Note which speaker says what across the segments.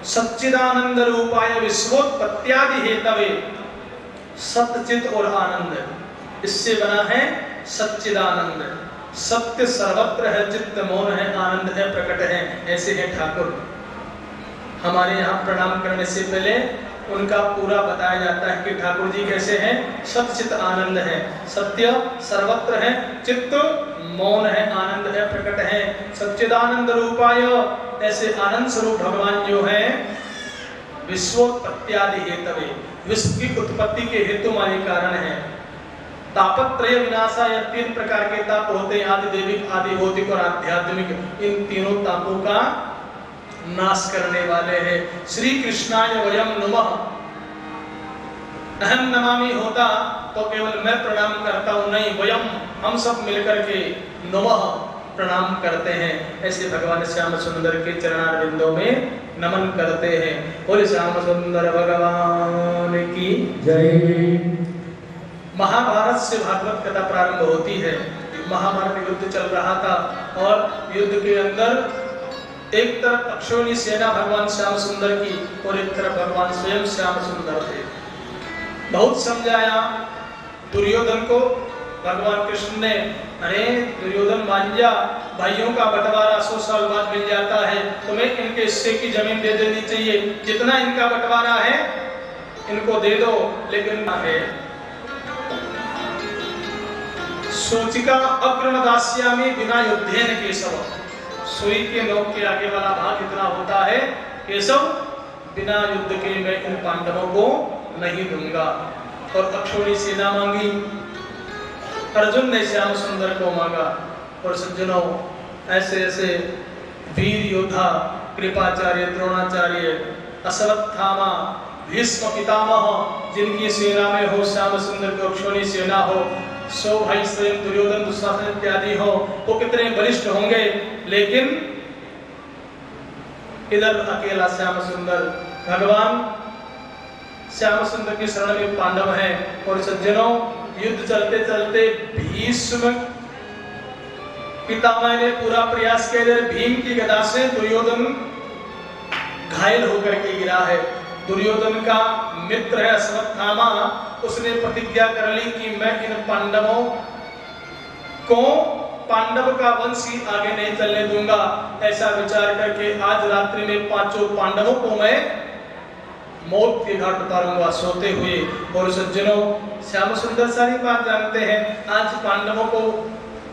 Speaker 1: सच्चिदानंद रूपाय विश्वोत्पत्त्यादि Hathaway, सत्यचित और आनंद, इससे बना है सच्चिदानंद। सत्य सर्वत्र है, चित्त मौन है, आनंद है, प्रकट है, ऐसे है ठाकुर। हमारे यहाँ प्रणाम करने से पहले उनका पूरा बताया जाता है कि ठाकुर जी कैसे हैं। सच्चित आनंद है, सत्य सर्वत्र है, चित्त मौन है, आनंद है, प्रकट है। सच्चिदानंद रूपाय, ऐसे आनंद स्वरूप भगवान जो है विश्वोत्पत्त्यादि हेतवे, विश्व की उत्पत्ति के हेतु माने कारण है। तापत्रय विनाशाय, तीन प्रकार के ताप होते हैं, आदि दैविक, आदि भौतिक और आध्यात्मिक। इन तीनों तापों का नाश करने वाले हैं। श्री कृष्णाय वयम नमः, अहम नमामि होता तो केवल मैं प्रणाम करता हूं, नहीं, वयम हम सब मिलकर के नमः प्रणाम करते हैं। ऐसे भगवान श्याम सुंदर के चरणारविंदों में नमन करते हैं। बोले श्याम सुंदर भगवान की जय। महाभारत से भागवत कथा प्रारंभ होती है। महाभारत युद्ध चल रहा था और युद्ध के अंदर एक तरफ अक्षौहिणी सेना भगवान श्याम सुंदर की और एक तरफ भगवान स्वयं श्याम सुंदर थे। बहुत समझाया दुर्योधन को भगवान कृष्ण ने, अरे दुर्योधन मान जा, भाइयों का बंटवारा 100 साल बाद मिल जाता है, तुम्हें इनके हिस्से की जमीन दे देनी चाहिए, जितना इनका बंटवारा है इनको दे दो। लेकिन है सोचिका अग्रणदास्यामि विना युद्धेन केशव, सुई के नोक के आगे वाला भाग इतना होता है, केशव बिना युद्ध के मैं इन पांडवों को नहीं दूंगा। और अक्षौहिणी सेना मांगी, अर्जुन ने श्याम सुंदर को मांगा। और सज्जनों, ऐसे ऐसे वीर योद्धा कृपाचार्य, द्रोणाचार्य, अश्वत्थामा, भीष्म पितामह, जिनकी सेना में हो श्याम सुंदर की अक्षौहिणी सेना हो, सो भाई स्वयं दुर्योधन, दुशासन इत्यादि हो, वो कितने बलिष्ठ होंगे, लेकिन इधर अकेला श्याम सुंदर। भगवान श्याम सुंदर की शरण में पांडव हैं। और सज्जनों, युद्ध चलते चलते भीष्म पितामह ने पूरा प्रयास किया, भीम की गदा से दुर्योधन घायल होकर के गिरा है। दुर्योधन का मित्र है अश्वत्थामा, उसने प्रतिज्ञा कर ली कि मैं इन पांडवों को, पांडव का वंश ही आगे नहीं चलने दूंगा। ऐसा विचार करके आज रात्रि में 5 पांडवों को मैं मौत के घाट उतारूंगा सोते हुए। और सज्जनों, श्याम सुंदर सारी बात जानते हैं। आज पांडवों को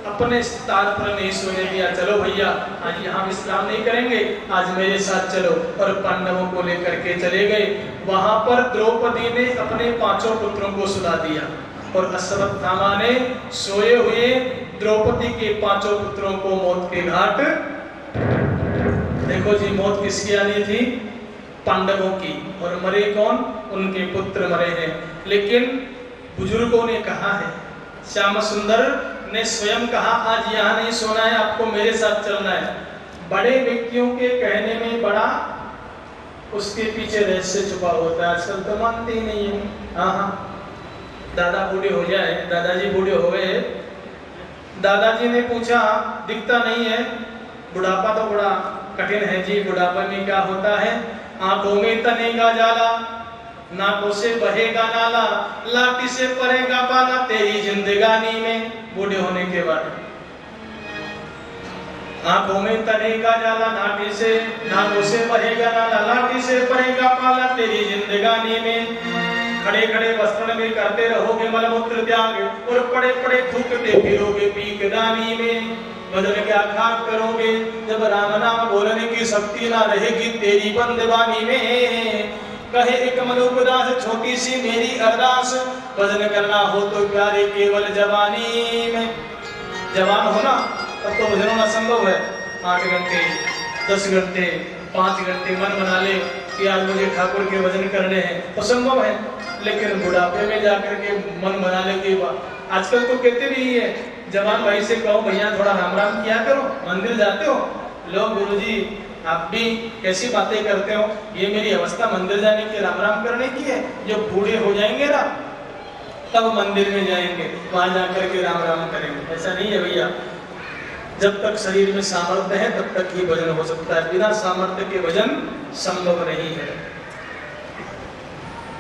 Speaker 1: अपने स्थान पर नहीं सोने दिया, चलो भैया आज यहाँ विश्राम नहीं करेंगे, आज मेरे साथ चलो। और पांडवों को लेकर के चले गए। वहां पर द्रौपदी ने अपने 5 पुत्रों को सुला दिया और अश्वत्थामा ने सोए हुए द्रौपदी के 5 पुत्रों को मौत के घाट। देखो जी, मौत किसकी आनी थी? पांडवों की। और मरे कौन? उनके पुत्र मरे हैं। लेकिन बुजुर्गों ने कहा है, श्याम सुंदर ने स्वयं कहा आज यहाँ नहीं सोना है, आपको मेरे साथ चलना है। बड़े व्यक्तियों के कहने में बड़ा उसके पीछे रहस्य छुपा होता है। आजकल तो मानते ही नहीं है। हाँ, दादा बूढ़े हो जाए, दादाजी बूढ़े हो गए, दादाजी ने पूछा दिखता नहीं है, बुढ़ापा तो बड़ा कठिन है जी। बुढ़ापा में क्या होता है? आंखों में तनेगा जाला, नाकों से बहेगा नाला, लाठी से पड़ेगा पाला तेरी जिंदगानी में। बूढ़े होने के बाद आंखों में तनेगा जाला, नाकों से बहेगा नाला, लाठी से पड़ेगा पाला तेरी जिंदगानी में। खड़े खड़े वस्त्र में करते रहोगे मलमूत्र त्याग, और पड़े पड़े थूकते फिरोगे पीकदानी में। बदल क्या खाक करोगे जब राम नाम बोलने की शक्ति ना रहेगी तेरी बंदवानी में। कहे एक मनुपदास छोटी सी मेरी अरदास, भजन करना हो तो प्यारे केवल जवानी में। जवान होना तब तो भजन होना संभव है। 8 घंटे 10 घंटे 5 घंटे मन बना ले कि आज मुझे ठाकुर के भजन करने हैं तो संभव है। लेकिन बुढ़ापे में जाकर के मन बना ले के आजकल तो कहते भी है, जवान भाई से कहो भैया थोड़ा राम राम किया करो, मंदिर जाते हो? लोग गुरुजी आप भी कैसी बातें करते हो, ये मेरी अवस्था मंदिर जाने की राम राम करने की है। जब बूढ़े हो जाएंगे ना तब मंदिर में जाएंगे, वहां जाकर के राम राम करेंगे। ऐसा नहीं है भैया। जब तक शरीर में सामर्थ्य है तब तक ही भजन हो सकता है, बिना सामर्थ्य के भजन संभव नहीं है।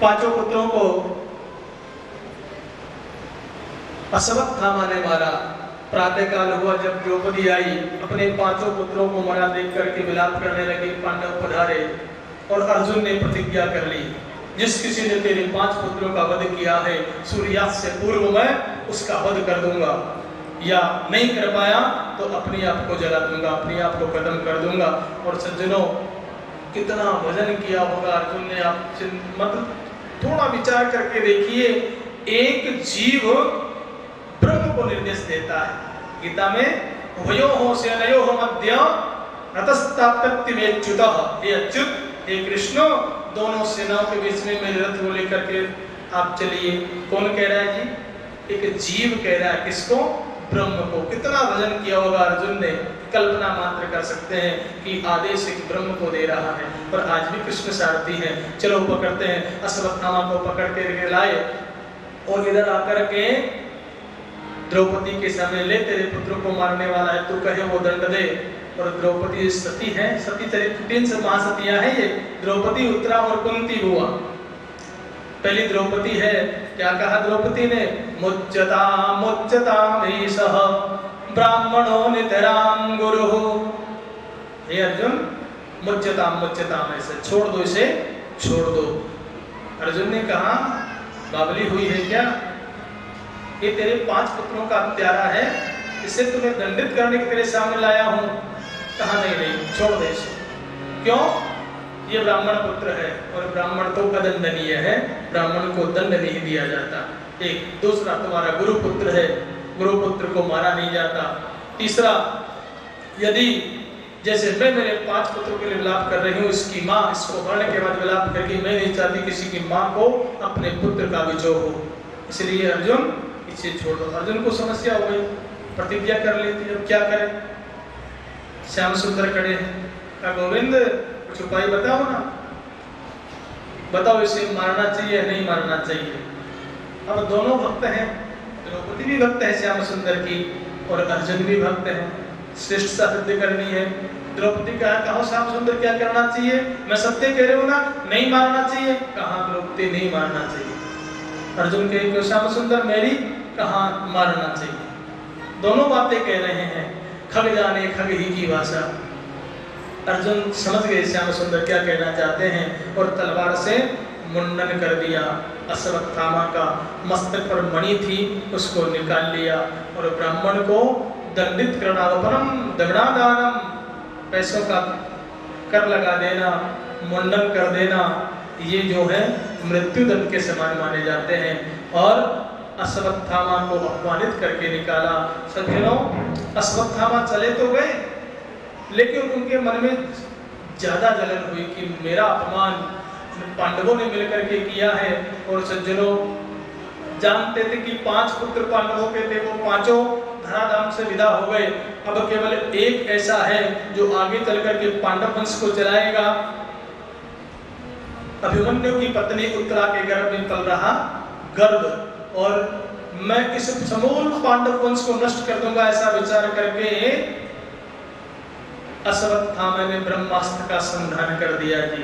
Speaker 1: पांचों पुत्रों को अश्वत्थामा ने मारा। प्रातःकाल हुआ, जब द्रौपदी आई, अपने पांचों पुत्रों को मरा देख करके विलाप करने लगी। पांडव पधारे और अर्जुन ने प्रतिज्ञा कर ली, जिस किसी ने तेरे 5 पुत्रों का वध किया है, सूर्यास्त से पूर्व मैं उसका वध कर दूंगा, या नहीं कर पाया तो अपने आप को जला दूंगा, अपने आप को खत्म कर दूंगा। और सज्जनों, कितना भजन किया होगा अर्जुन ने, आप मतलब थोड़ा विचार करके देखिए। एक जीव ब्रह्म को निर्देश देता है। गीता में उभयोः सेनयोः मध्य रतस्ताप्यतिमेच्युतः, हे अच्युत, हे कृष्ण, दोनों सेनाओं के बीच में मेरे रथ को लेकर के आप चलिए। कौन कह रहा है जी? एक जीव कह रहा है। किसको? ब्रह्म को। कितना भजन किया होगा अर्जुन ने, कल्पना मात्र कर सकते हैं कि आदेश एक ब्रह्म को दे रहा है। पर आज भी कृष्ण सारथी हैं। चलो पकड़ते हैं। अश्वत्थामा को पकड़ के लाए और इधर आकर के द्रौपदी के सामने, ले तेरे पुत्र को मारने वाला है, तू कहे वो दंड दे। और द्रौपदी सती है, सती चरित्र 3 से महासतियां हैं ये, द्रौपदी, उत्तरा और कुंती बुआ। पहली द्रौपदी है, क्या कहा द्रौपदी ने? मुच्यता मुच्यता ईशः ब्राह्मणो नितराम गुरुः। हे अर्जुन, मुच्यता मुच्यता में से छोड़ दो, इसे छोड़ दो। अर्जुन ने कहा, बावली हुई है क्या? ये तेरे 5 पुत्रों का हत्यारा है, इसे तुम्हें दंडित करने के तेरे सामने लाया हूं। कहा नहीं नहीं, छोड़ दे इसे। क्यों? ये ब्राह्मण पुत्र है और ब्राह्मण तो अदंडनीय है, ब्राह्मण को दंड नहीं दिया जाता। एक दूसरा, तुम्हारा गुरुपुत्र है, गुरुपुत्र को मारा नहीं जाता। तीसरा, यदि जैसे मैं मेरे 5 पुत्रों के लिए विलाप कर रही हूँ, इसकी माँ इसको मरने के बाद विलाप करके, मैं नहीं चाहती किसी की माँ को अपने पुत्र का विजोग हो, इसलिए अर्जुन इसे छोड़ दो। अर्जुन को समस्या हो गई, प्रतिज्ञा कर लेती, अब क्या करें? श्याम सुंदर खड़े हैं, कहा गोविंद कुछ उपाय बताओ ना, बताओ इसे मारना चाहिए नहीं मारना चाहिए। अब दोनों भक्त हैं, द्रौपदी भी भक्त है श्याम सुंदर की और अर्जुन भी भक्त है, श्रेष्ठ सत्य करनी है। द्रौपदी कहा श्याम सुंदर क्या करना चाहिए? मैं सत्य कह रही हूँ ना, नहीं मारना चाहिए। कहा द्रौपदी नहीं मारना चाहिए। अर्जुन कहे क्यों श्याम सुंदर मेरी? कहा मारना चाहिए। दोनों बातें कह रहे हैं, खग जाने खग ही की भाषा। अर्जुन समझ गए श्याम सुंदर क्या कहना चाहते हैं और तलवार से मुंडन कर दिया। अश्वत्थामा का मस्तक पर मणि थी, उसको निकाल लिया और ब्राह्मण को दंडित करना, अपनम दंडादानम, पैसों का कर लगा देना, मुंडन कर देना, ये जो है मृत्यु दंड के समान माने जाते हैं। और अश्वत्थामा को अपमानित करके निकाला। सज्जनों, अश्वत्थामा चले तो गए, लेकिन उनके मन में ज्यादा जलन हुई कि मेरा अपमान पांडवों ने मिलकर के किया है। और सज्जनों, जानते थे कि 5 पुत्र पांडवों के थे, वो 5 धराधाम से विदा हो गए। अब केवल एक ऐसा है जो आगे चल करके पांडव वंश को चलाएगा। अभिमन्यु की पत्नी उत्तरा के गर्भ में पल रहा गर्भ, और मैं इस समूल पांडव वंश को नष्ट कर दूंगा, ऐसा विचार करके अश्वत्थामा ने ब्रह्मास्त्र का संधान कर दिया जी।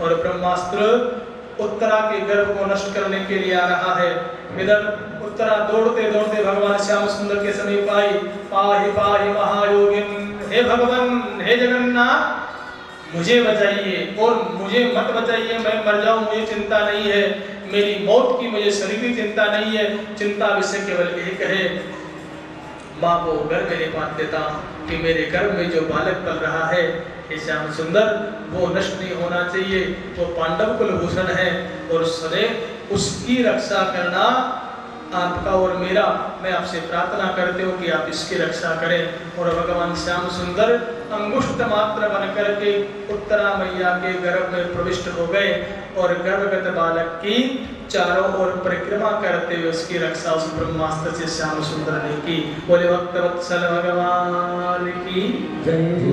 Speaker 1: और ब्रह्मास्त्र उत्तरा के गर्भ को नष्ट करने के लिए आ रहा है। इधर उत्तरा दौड़ते दौड़ते भगवान श्याम सुंदर के समीप आई। पाहि पाहि महायोगिन, हे भगवान, हे जगन्नाथ, मुझे बचाइए और मुझे मत बचाइए, मैं मर जाऊं मुझे चिंता नहीं है, मेरी मौत की मुझे शरीर की चिंता नहीं है, चिंता विषय केवल एक है, माँ को गर्भ नहीं बांध देता कि मेरे गर्भ में जो बालक पल रहा है हे श्याम सुंदर, वो नष्ट नहीं होना चाहिए, वो पांडव कुलभूषण है और सदैव उसकी रक्षा करना आपका और मेरा, मैं आपसे प्रार्थना करते हूँ कि आप इसकी रक्षा करें। और भगवान श्याम सुंदर अंगुष्ठ मात्र बन करके उत्तरा मैया के गर्भ में प्रविष्ट हो गए और गर्भगत बालक की चारों ओर परिक्रमा करते हुए उसकी रक्षा उस ब्रह्मास्त्र से श्याम सुंदर ने की। बोले भक्तवत्सल भगवान की जय।